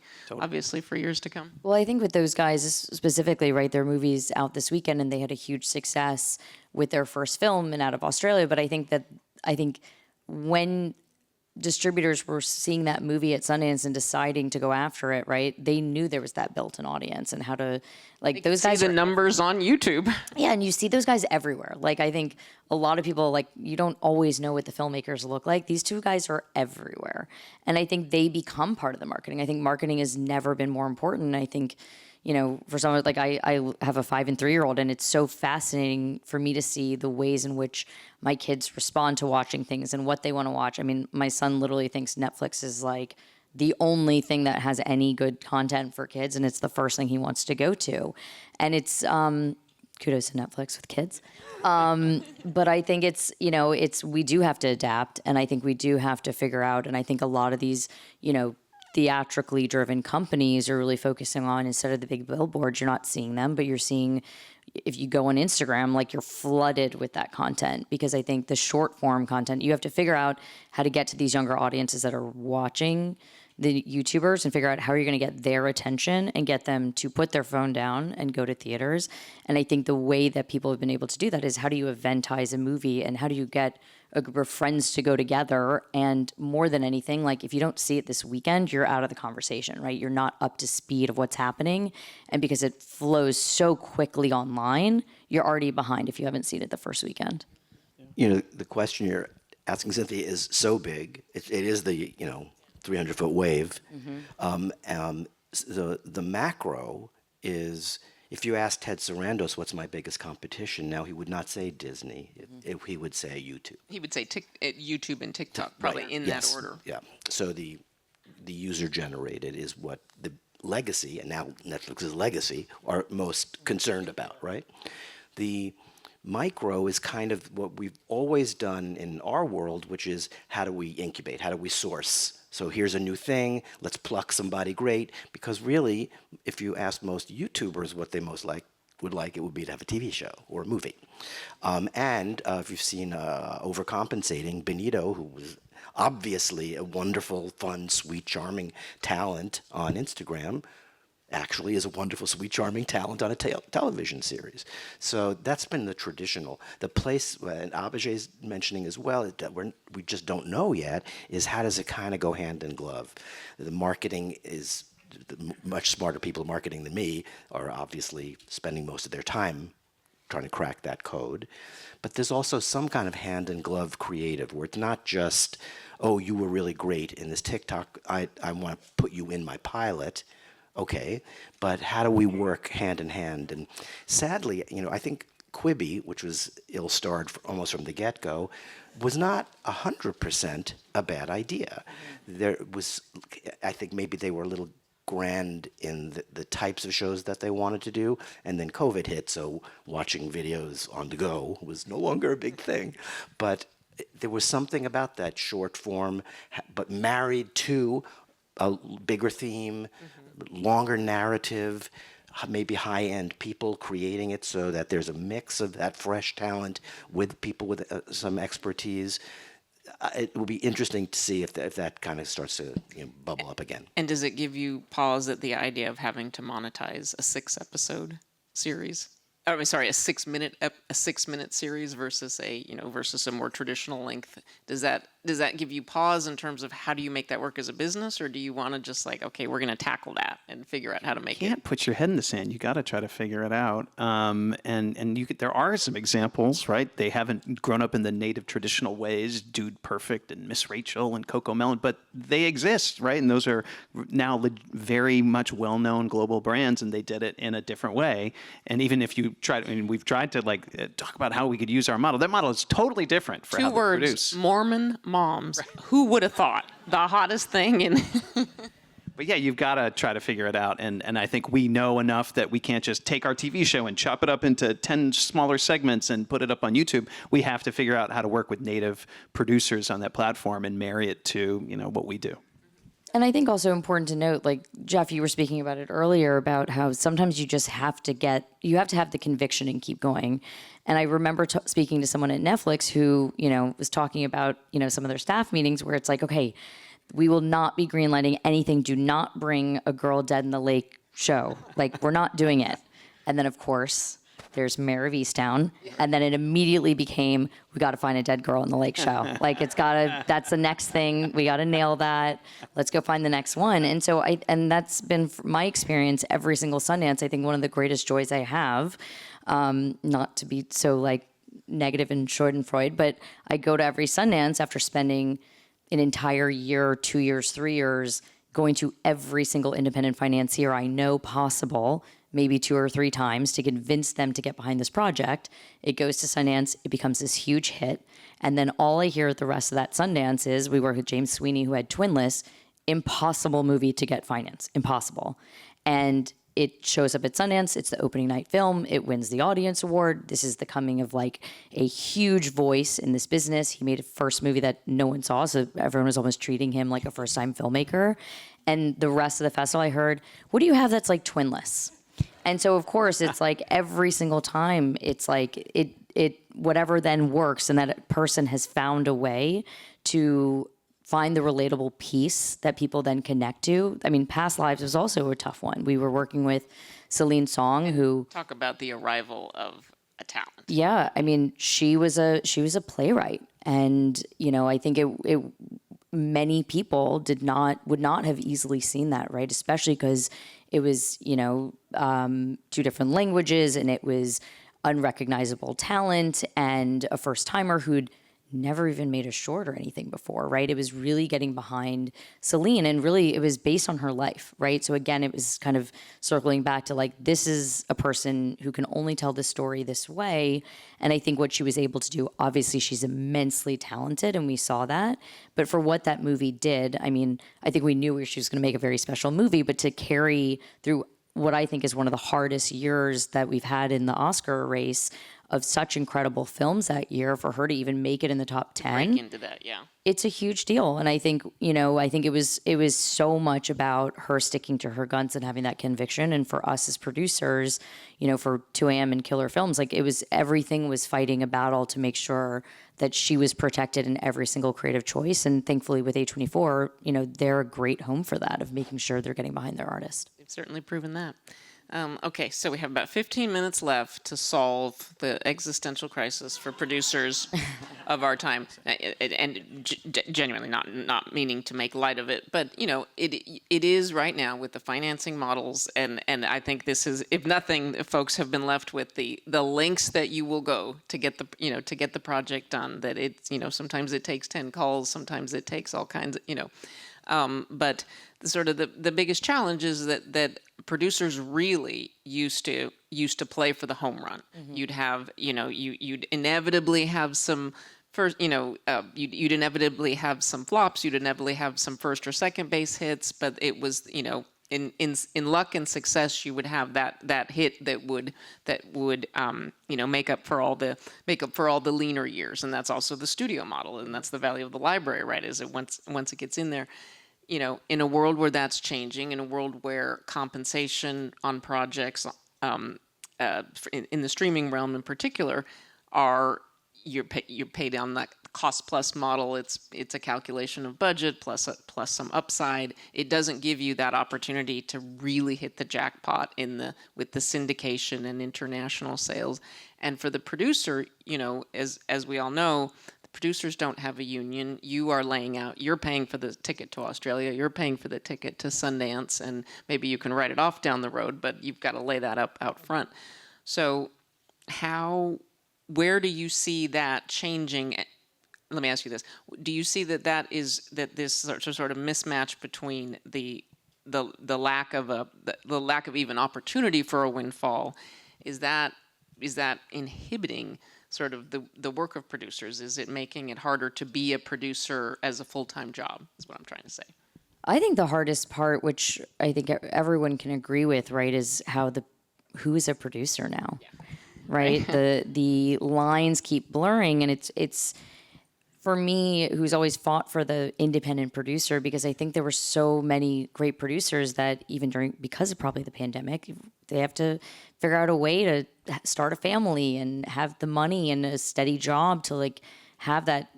for years to come. Well, I think with those guys specifically, right, their movie's out this weekend, and they had a huge success with their first film and out of Australia. But I think when distributors were seeing that movie at Sundance and deciding to go after it, right, they knew there was that built-in audience and how to, like, those guys see the numbers on YouTube. Yeah, and you see those guys everywhere. Like, I think a lot of people, like, you don't always know what the filmmakers look like. These two guys are everywhere. And I think they become part of the marketing. I think marketing has never been more important. I think, for someone like I have a 5 and 3-year-old, and it's so fascinating for me to see the ways in which my kids respond to watching things and what they want to watch. I mean, my son literally thinks Netflix is like the only thing that has any good content for kids, and it's the first thing he wants to go to. And it's kudos to Netflix with kids. But I think we do have to adapt, and I think we do have to figure out, and I think a lot of these, theatrically driven companies are really focusing on, instead of the big billboards, you're not seeing them, but you're seeing if you go on Instagram, like you're flooded with that content, because I think the short form content, you have to figure out how to get to these younger audiences that are watching the YouTubers and figure out how you're going to get their attention and get them to put their phone down and go to theaters. And I think the way that people have been able to do that is, how do you eventize a movie, and how do you get a group of friends to go together? And more than anything, like if you don't see it this weekend, you're out of the conversation, right? You're not up to speed of what's happening. And because it flows so quickly online, you're already behind if you haven't seen it the first weekend. You know, the question you're asking, Cynthia, is so big. It is the, 300-foot wave. The macro is, if you asked Ted Sarandos, what's my biggest competition now, he would not say Disney. He would say YouTube. He would say YouTube and TikTok, probably Right. in Yes. that order. Yeah. So the user generated is what the legacy, and now Netflix's legacy, are most concerned about, right? The micro is kind of what we've always done in our world, which is, how do we incubate? How do we source? So here's a new thing, let's pluck somebody great. Because really, if you ask most YouTubers what they most would like, it would be to have a TV show or a movie. And if you've seen Overcompensating, Benito, who was obviously a wonderful, fun, sweet, charming talent on Instagram, actually is a wonderful, sweet, charming talent on a television series. So that's been the traditional. The place, and Abhijay's mentioning as well, that we just don't know yet, is how does it kind of go hand in glove? The marketing is, much smarter people marketing than me are obviously spending most of their time trying to crack that code. But there's also some kind of hand in glove creative where it's not just, oh, you were really great in this TikTok, I want to put you in my pilot. Okay, but how do we work hand in hand? And sadly, I think Quibi, which was ill-starred almost from the get-go, was not 100% a bad idea. There was, I think maybe they were a little grand in the types of shows that they wanted to do, and then COVID hit, so watching videos on the go was no longer a big thing. But there was something about that short form, but married to a bigger theme, longer narrative, maybe high-end people creating it, so that there's a mix of that fresh talent with people with some expertise. It will be interesting to see if that kind of starts to bubble up again. And does it give you pause at the idea of having to monetize a 6-episode series? I mean, sorry, a 6-minute series versus a more traditional length. Does that give you pause in terms of how do you make that work as a business, or do you want to just okay, we're going to tackle that and figure out how to make You can't put your head in the sand. You got to try to figure it out. And there are some examples, right? They haven't grown up in the native traditional ways, Dude Perfect and Miss Rachel and Coco Melon, but they exist, right? And those are now very much well-known global brands, and they did it in a different way. And even if you we've tried to talk about how we could use our model. That model is totally different for how they produce. 2 words: Mormon moms. Right. Who would have thought? The hottest thing in. But yeah, you've got to try to figure it out. And I think we know enough that we can't just take our TV show and chop it up into 10 smaller segments and put it up on YouTube. We have to figure out how to work with native producers on that platform and marry it to what we do. And I think also important to note, Jeff, you were speaking about it earlier, about how sometimes you just have to have the conviction and keep going. And I remember speaking to someone at Netflix who, was talking about, some of their staff meetings where it's okay, we will not be greenlighting anything. Do not bring a Girl Dead in the Lake show. We're not doing it. And then, of course, there's Mare of Easttown, and then it immediately became, we got to find a dead girl in the lake show. That's the next thing. We got to nail that. Let's go find the next one. And so that's been my experience every single Sundance. I think one of the greatest joys I have, not to be so negative and schadenfreude, but I go to every Sundance after spending an entire year, 2 years, 3 years, going to every single independent financier I know possible, maybe 2 or 3 times, to convince them to get behind this project. It goes to Sundance, it becomes this huge hit, and then all I hear at the rest of that Sundance is, we work with James Sweeney, who had Twinless, impossible movie to get finance, impossible. And it shows up at Sundance, it's the opening night film, it wins the Audience Award. This is the coming of a huge voice in this business. He made a first movie that no one saw, so everyone was almost treating him like a first-time filmmaker. And the rest of the festival I heard, what do you have that's like Twinless? And so, of course, it's like every single time, it's like it whatever then works, and that person has found a way to find the relatable piece that people then connect to. I mean, Past Lives was also a tough one. We were working with Celine Song, who Talk about the arrival of a talent. yeah, I mean, she was a playwright, and I think it many people would not have easily seen that, right? Especially because it was 2 different languages, and it was unrecognizable talent and a first timer who'd never even made a short or anything before, right? It was really getting behind Celine, and really it was based on her life, right? So again, it was kind of circling back to like, this is a person who can only tell this story this way. And I think what she was able to do, obviously she's immensely talented, and we saw that. But for what that movie did, I mean, I think we knew she was going to make a very special movie, but to carry through what I think is one of the hardest years that we've had in the Oscar race of such incredible films that year, for her to even make it in the top 10. Break into that, yeah. It's a huge deal. And I think, it was so much about her sticking to her guns and having that conviction. And for us as producers, for 2 a.m. and Killer Films, like everything was fighting a battle to make sure that she was protected in every single creative choice. And thankfully with A24, they're a great home for that, of making sure they're getting behind their artist. They've certainly proven that. Okay, so we have about 15 minutes left to solve the existential crisis for producers of our time, and genuinely not meaning to make light of it, but it is right now with the financing models, and I think this is, if nothing, folks have been left with the lengths that you will go to get the project done. That it's sometimes it takes 10 calls, sometimes it takes all kinds of but the biggest challenge is that producers really used to play for the home run. Mm-hmm. You'd have you'd inevitably have some first you'd inevitably have some flops. You'd inevitably have some first or second base hits. But it was in luck and success, you would have that hit that would make up for all the leaner years. And that's also the studio model, and that's the value of the library, right? Is it once it gets in there. In a world where that's changing, in a world where compensation on projects, in the streaming realm in particular, you're paid on that cost plus model. It's a calculation of budget plus some upside. It doesn't give you that opportunity to really hit the jackpot with the syndication and international sales. And for the producer, as we all know, producers don't have a union. You are you're paying for the ticket to Australia, you're paying for the ticket to Sundance, and maybe you can write it off down the road, but you've got to lay that up out front. So where do you see that changing? Let me ask you this. Do you see that this sort of mismatch between the lack of even opportunity for a windfall, is that inhibiting sort of the work of producers? Is it making it harder to be a producer as a full-time job, is what I'm trying to say? I think the hardest part, which I think everyone can agree with, right, is who is a producer now, yeah. Right? The lines keep blurring, and it's for me, who's always fought for the independent producer, because I think there were so many great producers that even because of probably the pandemic, they have to figure out a way to start a family and have the money and a steady job to like have that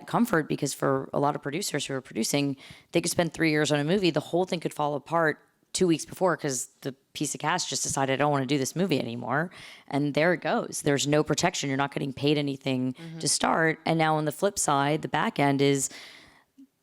comfort. Because for a lot of producers who are producing, they could spend 3 years on a movie, the whole thing could fall apart 2 weeks before because the piece of cast just decided, I don't want to do this movie anymore. And there it goes. There's no protection. You're not getting paid anything to start. And now on the flip side, the back end is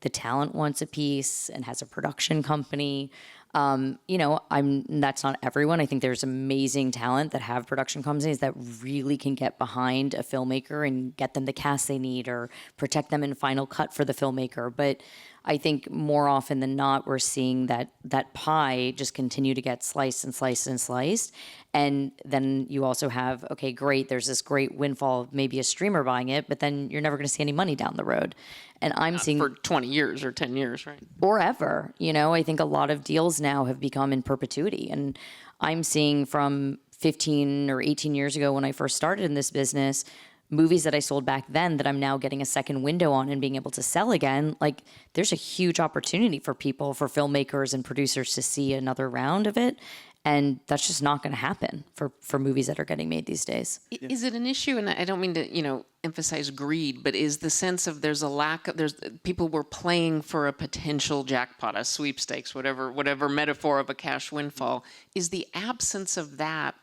the talent wants a piece and has a production company. That's not everyone. I think there's amazing talent that have production companies that really can get behind a filmmaker and get them the cast they need or protect them in final cut for the filmmaker. But I think more often than not, we're seeing that pie just continue to get sliced and sliced and sliced. And then you also have, okay, great, there's this great windfall of maybe a streamer buying it, but then you're never going to see any money down the road. And I'm seeing for 20 years or 10 years, right? Or ever. I think a lot of deals now have become in perpetuity. And I'm seeing from 15 or 18 years ago when I first started in this business, movies that I sold back then that I'm now getting a second window on and being able to sell again. Like, there's a huge opportunity for filmmakers and producers to see another round of it. And that's just not going to happen for movies that are getting made these days. Is it an issue? And I don't mean to, emphasize greed, but is the sense of there's a lack of, people were playing for a potential jackpot, a sweepstakes, whatever metaphor of a cash windfall. Is the absence of that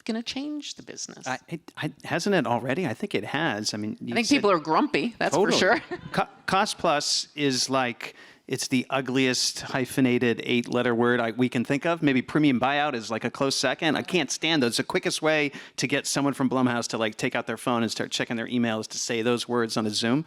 going to change the business? Hasn't it already? I think it has. I mean, I think people are grumpy, that's totally. for sure. Cost plus is like, it's the ugliest hyphenated 8-letter word we can think of. Maybe premium buyout is like a close second. I can't stand those. It's the quickest way to get someone from Blumhouse to like take out their phone and start checking their emails to say those words on a Zoom.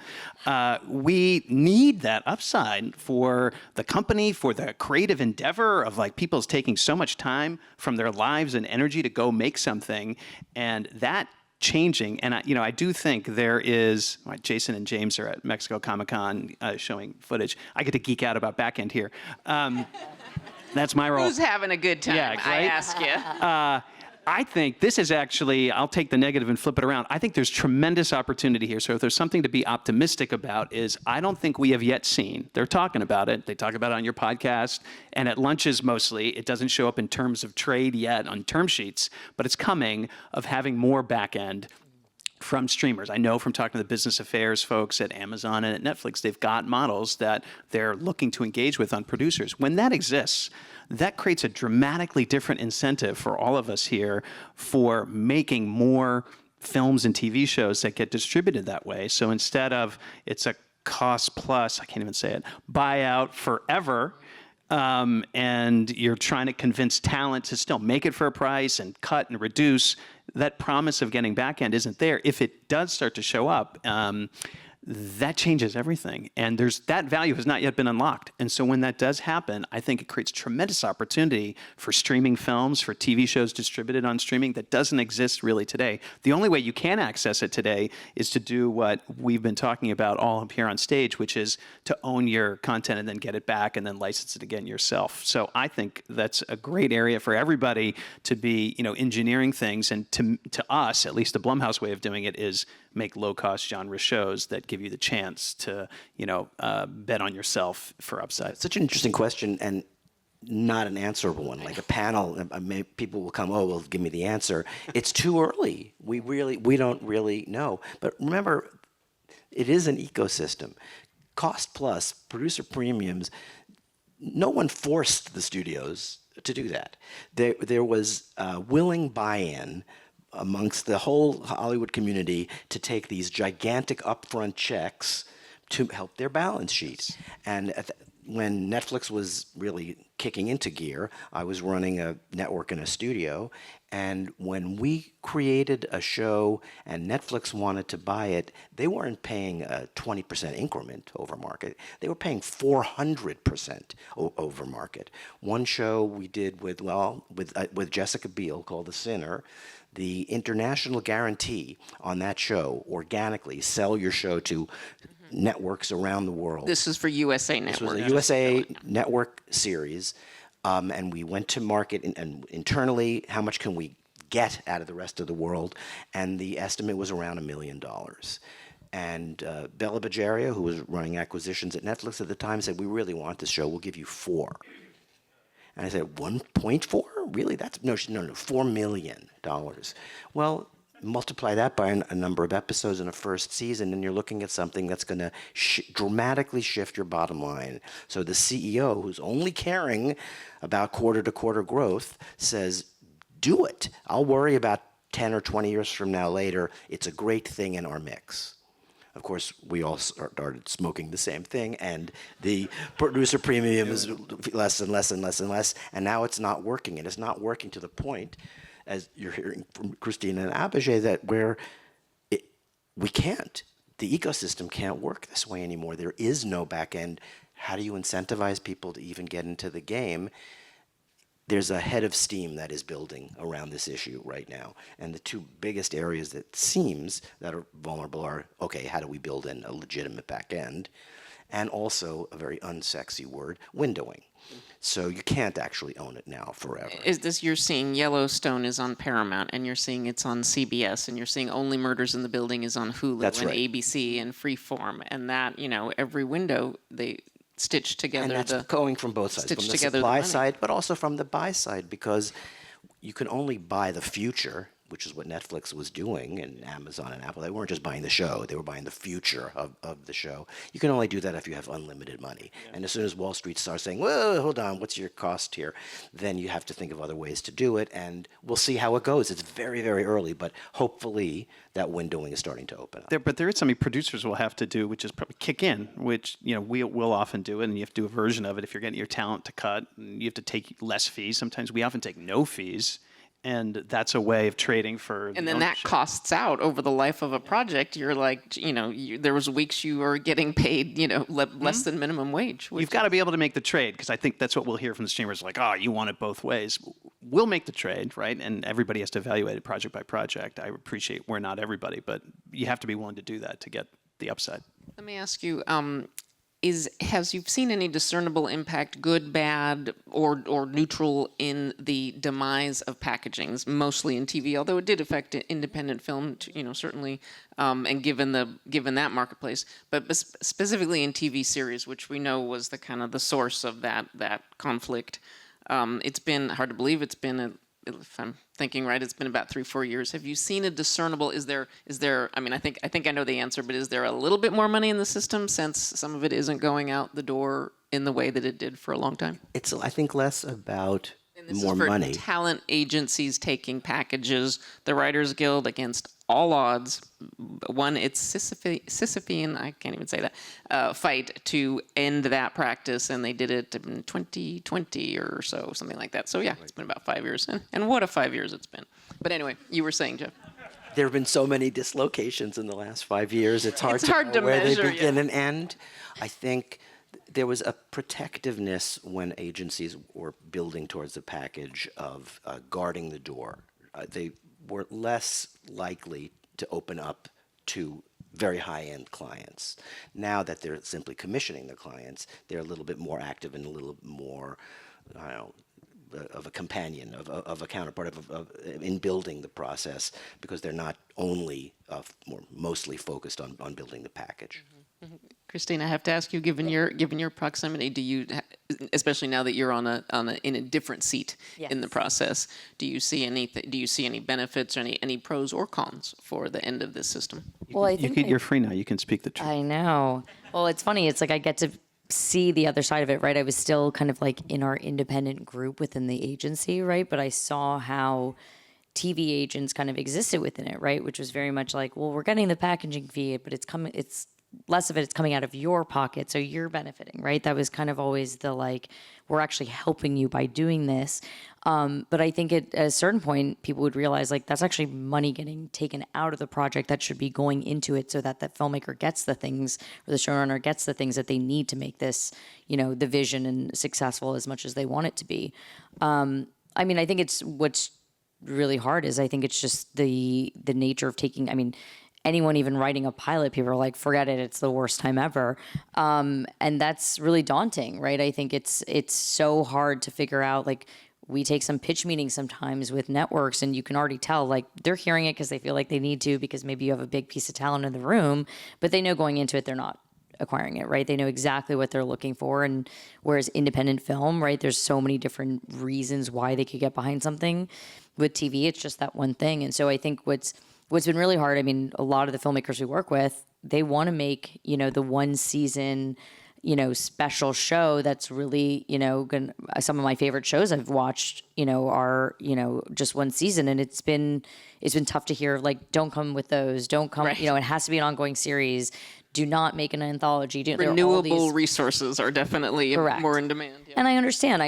We need that upside for the company, for the creative endeavor of like people's taking so much time from their lives and energy to go make something. And that changing, and I do think there is. Jason and James are at Mexico Comic-Con showing footage. I get to geek out about back end here. That's my role. Who's having a good time? Yeah, right? I ask you. I think this is actually, I'll take the negative and flip it around. I think there's tremendous opportunity here. So if there's something to be optimistic about is I don't think we have yet seen, they're talking about it. They talk about it on your podcast and at lunches mostly. It doesn't show up in terms of trade yet on term sheets, but it's coming of having more back end from streamers. I know from talking to the business affairs folks at Amazon and at Netflix, they've got models that they're looking to engage with on producers. When that exists, that creates a dramatically different incentive for all of us here for making more films and TV shows that get distributed that way. So instead of it's a cost plus, I can't even say it, buyout forever, and you're trying to convince talent to still make it for a price and cut and reduce, that promise of getting back end isn't there. If it does start to show up, that changes everything. And that value has not yet been unlocked. And so when that does happen, I think it creates tremendous opportunity for streaming films, for TV shows distributed on streaming that doesn't exist really today. The only way you can access it today is to do what we've been talking about all up here on stage, which is to own your content and then get it back and then license it again yourself. So I think that's a great area for everybody to be, engineering things. And to us, at least the Blumhouse way of doing it is make low-cost genre shows that give you the chance to, bet on yourself for upside. Such an interesting question and not an answerable one. Like a panel, people will come, well, give me the answer. It's too early. We don't really know. But remember, it is an ecosystem. Cost plus, producer premiums, no one forced the studios to do that. There was willing buy-in amongst the whole Hollywood community to take these gigantic upfront checks to help their balance sheet. And when Netflix was really kicking into gear, I was running a network in a studio, and when we created a show and Netflix wanted to buy it, they weren't paying a 20% increment over market. They were paying 400% over market. One show we did with Jessica Biel called The Sinner. The international guarantee on that show, organically sell your show to networks around the world. This is for USA Network. This was a USA Network series, and we went to market and internally, how much can we get out of the rest of the world? And the estimate was around $1 million. And BABYGIRL, who was running acquisitions at Netflix at the time, said, we really want this show, we'll give you 4. And I said, 1.4? Really? No, $4 million. Well, multiply that by a number of episodes in a first season, and you're looking at something that's going to dramatically shift your bottom line. So the CEO, who's only caring about quarter-to-quarter growth, says, do it. I'll worry about 10 or 20 years from now later. It's a great thing in our mix. Of course, we all started smoking the same thing, and the producer premium is less and less and less and less, and now it's not working. And it's not working to the point, as you're hearing from Christina and Abhijay, that we can't. The ecosystem can't work this way anymore. There is no back end. How do you incentivize people to even get into the game? There's a head of steam that is building around this issue right now. And the two biggest areas that seems that are vulnerable are, okay, how do we build in a legitimate back end? And also, a very unsexy word, windowing. So you can't actually own it now forever. Is this, you're seeing Yellowstone is on Paramount, and you're seeing it's on CBS, and you're seeing Only Murders in the Building is on Hulu. That's and right. ABC and Freeform. And that, every window, stitch together And that's going from both sides, stitch from the together the supply money. side, but also from the buy side, because you can only buy the future, which is what Netflix was doing, and Amazon and Apple. They weren't just buying the show, they were buying the future of the show. You can only do that if you have unlimited money. And as soon as Wall Street starts saying, whoa, hold on, what's your cost here? Then you have to think of other ways to do it, and we'll see how it goes. It's very, very early, but hopefully that windowing is starting to open up. But there is something producers will have to do, which is probably kick in, which we'll often do it, and you have to do a version of it if you're getting your talent to cut. And you have to take less fees. Sometimes we often take no fees, and that's a way of trading for. And then that costs out over the life of a project. You're like, there was weeks you were getting paid, less than minimum wage. You've got to be able to make the trade, because I think that's what we'll hear from the streamers, like, oh, you want it both ways. We'll make the trade, right? And everybody has to evaluate it project by project. I appreciate we're not everybody, but you have to be willing to do that to get the upside. Let me ask you, has you've seen any discernible impact, good, bad, or neutral, in the demise of packagings, mostly in TV, although it did affect independent film, certainly, and given that marketplace, but specifically in TV series, which we know was the kind of the source of that conflict. It's been hard to believe. It's been if I'm thinking right, it's been about 3-4 years. Have you seen a discernible? Is there? I mean, I think I know the answer, but is there a little bit more money in the system since some of it isn't going out the door in the way that it did for a long time? It's, I think, less about And this more is for money. talent agencies taking packages. The Writers Guild, against all odds, won its Sisyphean, I can't even say that, fight to end that practice, and they did it in 2020 or so, something like that. So yeah, it's been about 5 years, and what a 5 years it's been. But anyway, you were saying, Jeff. There have been so many dislocations in the last 5 years. It's hard hard to to know where measure, they begin yeah. and end. I think there was a protectiveness when agencies were building towards the package of guarding the door. They were less likely to open up to very high-end clients. Now that they're simply commissioning their clients, they're a little bit more active and a little more, I don't know, of a companion, of a counterpart, in building the process, because they're not only mostly focused on building the package. Christine, I have to ask you, given your proximity, do you, especially now that you're in a different seat in the process, do you see any benefits or any pros or cons for the end of this system? Well, I think You're free now. You can speak the truth. I know. Well, it's funny. It's like I get to see the other side of it, right? I was still kind of like in our independent group within the agency, right? But I saw how TV agents kind of existed within it, right? Which was very much like, well, we're getting the packaging fee, but it's less of it's coming out of your pocket, so you're benefiting, right? That was kind of always the like, we're actually helping you by doing this. But I think at a certain point, people would realize like that's actually money getting taken out of the project that should be going into it, so that the filmmaker gets the things, or the showrunner gets the things that they need to make this, the vision and successful as much as they want it to be. I mean, I think it's what's really hard is I think it's just the nature of taking. I mean, anyone even writing a pilot, people are like, forget it, it's the worst time ever. And that's really daunting, right? I think it's so hard to figure out, like, we take some pitch meetings sometimes with networks, and you can already tell, like, they're hearing it because they feel like they need to, because maybe you have a big piece of talent in the room, but they know going into it, they're not acquiring it, right? They know exactly what they're looking for. And whereas independent film, right, there's so many different reasons why they could get behind something. With TV, it's just that one thing. And so I think what's been really hard, I mean, a lot of the filmmakers we work with, they want to make, the one season, special show that's really, some of my favorite shows I've watched, are, just one season. And it's been tough to hear, like, don't come with those, don't come, Right. It has to be an ongoing series. Do not make an anthology. Renewable resources are definitely Correct. more in demand. Yeah. And I understand,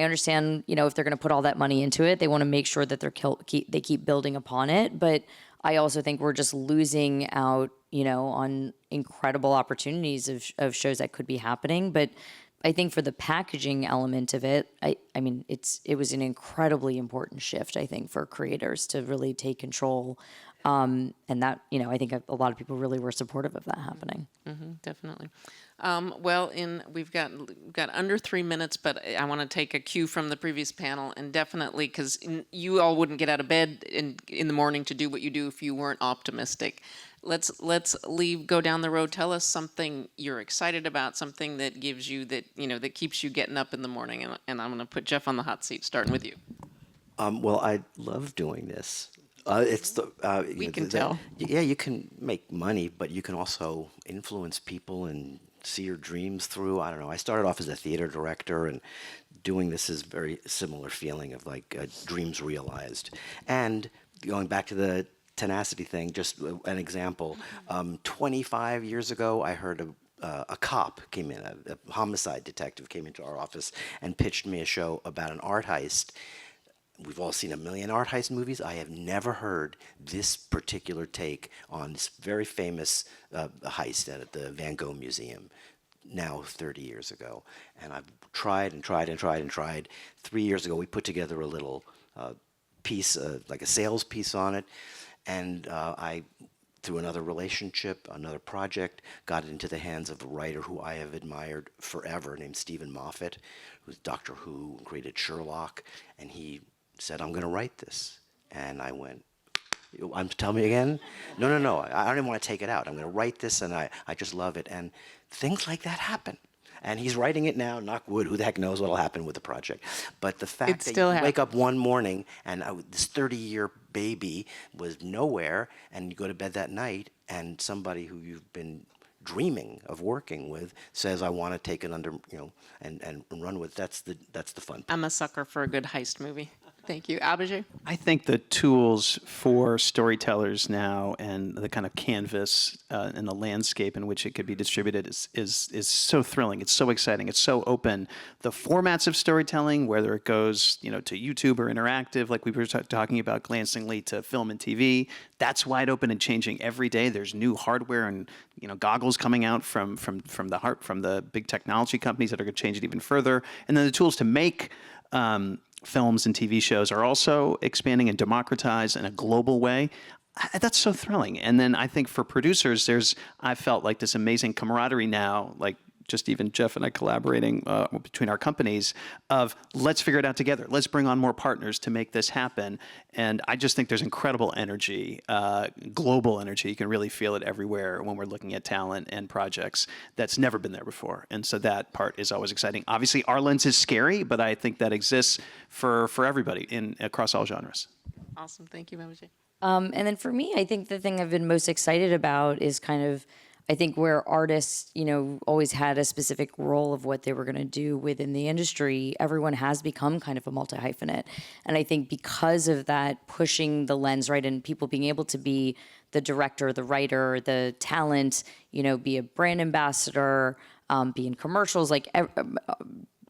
if they're going to put all that money into it, they want to make sure that they keep building upon it. But I also think we're just losing out, on incredible opportunities of shows that could be happening. But I think for the packaging element of it, I mean, it was an incredibly important shift, I think, for creators to really take control. And that, I think a lot of people really were supportive of that happening. Definitely. Well, we've got under 3 minutes, but I want to take a cue from the previous panel, and definitely, because you all wouldn't get out of bed in the morning to do what you do if you weren't optimistic. let's go down the road. Tell us something you're excited about, something that gives you that keeps you getting up in the morning. And I'm going to put Jeff on the hot seat, starting with you. Well, I love doing this. It's the We can tell. Yeah, you can make money, but you can also influence people and see your dreams through. I don't know. I started off as a theater director, and doing this is very similar feeling of like dreams realized. And going back to the tenacity thing, just an example. 25 years ago, I heard a cop came in, a homicide detective came into our office and pitched me a show about an art heist. We've all seen a million art heist movies. I have never heard this particular take on this very famous heist at the Van Gogh Museum, now 30 years ago. And I've tried and tried and tried and tried. 3 years ago, we put together a little piece, like a sales piece on it. And I, through another relationship, another project, got it into the hands of a writer who I have admired forever, named Stephen Moffat, who's Doctor Who, created Sherlock. And he said, I'm going to write this. And I went, tell me again? No. I don't even want to take it out. I'm going to write this, and I just love it. And things like that happen. And he's writing it now, knock wood, who the heck knows what will happen with the project. But the fact that you wake up one morning and this 30-year baby was nowhere, and you go to bed that night, and somebody who you've been dreaming of working with says, I want to take it under, and run with, that's the fun part. I'm a sucker for a good heist movie. Thank you. Abhijay? I think the tools for storytellers now and the kind of canvas and the landscape in which it could be distributed is so thrilling. It's so exciting. It's so open. The formats of storytelling, whether it goes to YouTube or interactive, like we were talking about glancingly, to film and TV, that's wide open and changing every day. There's new hardware and goggles coming out from the big technology companies that are going to change it even further. And then the tools to make films and TV shows are also expanding and democratized in a global way. That's so thrilling. And then I think for producers, I felt like this amazing camaraderie now, like just even Jeff and I collaborating between our companies of let's figure it out together. Let's bring on more partners to make this happen. And I just think there's incredible energy, global energy. You can really feel it everywhere when we're looking at talent and projects that's never been there before. And so that part is always exciting. Obviously, our lens is scary, but I think that exists for everybody across all genres. Awesome. Thank you, Abhijay. And then for me, I think the thing I've been most excited about is kind of, I think where artists, always had a specific role of what they were going to do within the industry, everyone has become kind of a multi-hyphenate. And I think because of that, pushing the lens, right, and people being able to be the director, the writer, the talent, be a brand ambassador, be in commercials, like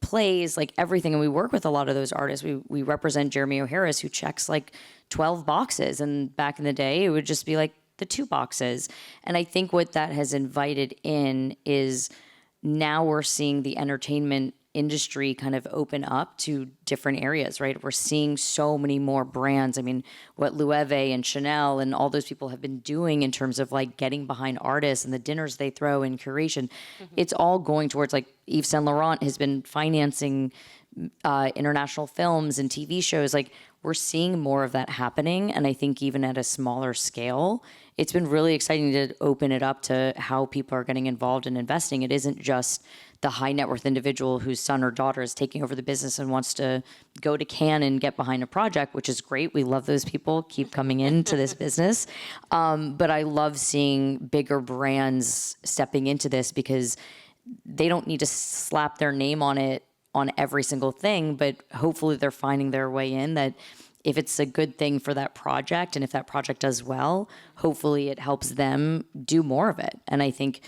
plays, like everything. And we work with a lot of those artists. We represent Jeremy O'Harris, who checks like 12 boxes. And back in the day, it would just be like the 2 boxes. And I think what that has invited in is now we're seeing the entertainment industry kind of open up to different areas, right? We're seeing so many more brands. I mean, what Loewe and Chanel and all those people have been doing in terms of like getting behind artists and the dinners they throw in curation, it's all going towards, like, Yves Saint Laurent has been financing international films and TV shows. Like, we're seeing more of that happening. And I think even at a smaller scale, it's been really exciting to open it up to how people are getting involved in investing. It isn't just the high net worth individual whose son or daughter is taking over the business and wants to go to Cannes and get behind a project, which is great. We love those people. Keep coming into this business. But I love seeing bigger brands stepping into this because they don't need to slap their name on it on every single thing, but hopefully they're finding their way in, that if it's a good thing for that project and if that project does well, hopefully it helps them do more of it. And I think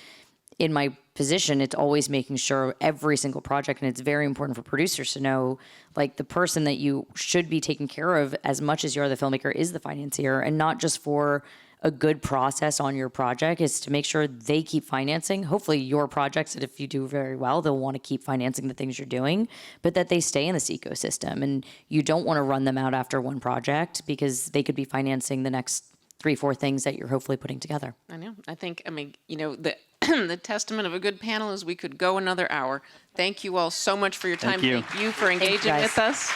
in my position, it's always making sure every single project, and it's very important for producers to know, like, the person that you should be taking care of as much as you are the filmmaker is the financier, and not just for a good process on your project, is to make sure they keep financing, hopefully your projects, that if you do very well, they'll want to keep financing the things you're doing, but that they stay in this ecosystem. And you don't want to run them out after one project because they could be financing the next 3-4 things that you're hopefully putting together. I know. The testament of a good panel is we could go another hour. Thank you all so much for your time. Thank you. Thank you for engaging with us.